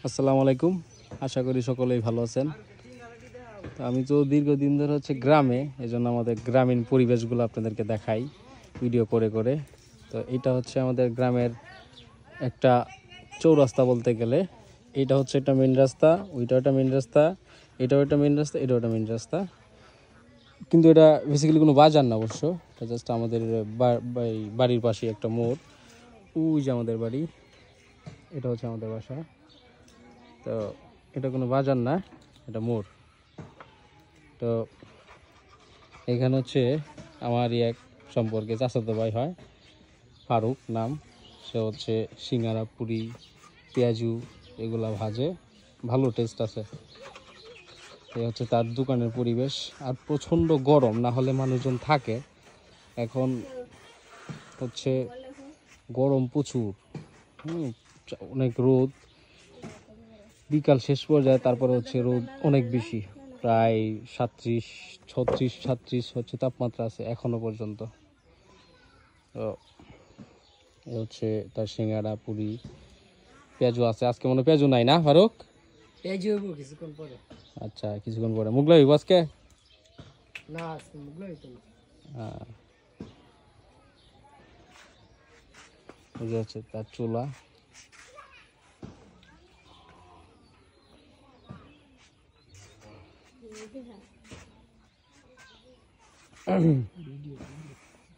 আসসালামু আলাইকুম, আশা করি সকলেই ভালো আছেন। তো আমি তো দীর্ঘদিন ধরে গ্রামে, এজন্য আমাদের গ্রামীণ পরিবেশগুলো আপনাদেরকে দেখাই ভিডিও করে করে। তো এটা হচ্ছে আমাদের গ্রামের একটা চৌরাস্তা বলতে গেলে। এটা হচ্ছে একটা মেন রাস্তা, ওইটাও একটা মেন রাস্তা, এটাও একটা মেন রাস্তা, এটাও একটা মেন রাস্তা। কিন্তু এটা বেসিক্যালি কোনো বাজার না অবশ্য, এটা জাস্ট আমাদের বাড়ির পাশে একটা মোড়। ওই যে আমাদের বাড়ি, এটা হচ্ছে আমাদের বাসা। তো এটা কোনো বাজার না, এটা মোড়। তো এখানে হচ্ছে আমারই এক সম্পর্কে চাচাতো ভাই হয়, ফারুক নাম। সে হচ্ছে সিঙ্গারা, পুরি, পেঁয়াজু এগুলা ভাজে, ভালো টেস্ট আছে। এই হচ্ছে তার দোকানের পরিবেশ। আর প্রচণ্ড গরম, না হলে মানুষজন থাকে। এখন হচ্ছে গরম প্রচুর, অনেক রোদ। বিকাল শেষ পর্যায়ে তারপরে হচ্ছে রোদ অনেক বেশি, প্রায় 37, 36, 37 হচ্ছে তাপমাত্রা আছে এখনো পর্যন্ত। তো এ হচ্ছে তার সিঙ্গারা, পুরি, পেঁয়াজু আছে। আজকে মনে পেঁয়াজু নাই না ফারুক? পেঁয়াজু হইব কিছুক্ষণ পরে। আচ্ছা, কিছুক্ষণ পরে মুগলা হইব আজকে? না, আজকে মুগলা হইতো না। এই যে হচ্ছে তার চুলা।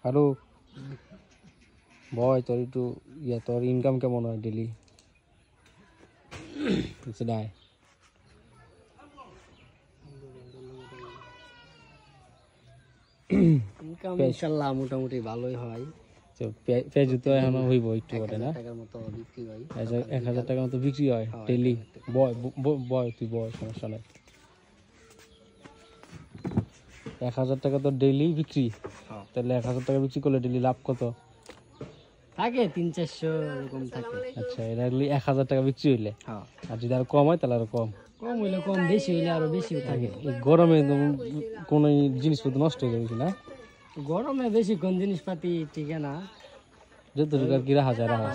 ফারুক ভয় তোর একটু তোর ইনকাম কেমন হয় ডেলি? সেটাই ইনকাম ইনশাআল্লাহ মোটামুটি ভালোই হয়। পেঁয়াজু তো এখনো হইব একটু করে না? 1000 টাকার মতো বিক্রি হয়। 1000 টাকার মতো বিক্রি হয় ডেলি? বয় বয় তুই বয়, সমস্যা নাই। 1000 টাকা তো ডেইলি বিক্রি? তাহলে 1000 টাকা বিক্রি করলে ডেলি লাভ কত থাকে? 300-400 এরকম থাকে। আচ্ছা, এটা 1000 টাকা বিক্রি হইলে। আর যদি আরো কম হয় তাহলে আরো কম? কম হইলে কম, বেশি হইলে আরো বেশি থাকে। এই গরমে কোন জিনিসপত্র নষ্ট হয়ে যাবে না? গরমে বেশিক্ষণ জিনিসপাতি টিকে না। যতটুকু আর কি রাখা যায় রাখা,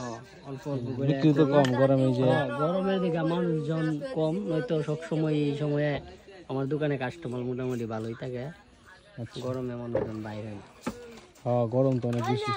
অল্প অল্প করে বিক্রি তো কম গরমে। যে গরমের দিকে মানুষজন কম, নয়তো সবসময় এই সময়ে আমার দোকানে কাস্টমার মোটামুটি ভালোই থাকে। গরমে মানুষজন বাইরে হয় না। হ্যাঁ, গরম তো অনেক বেশি।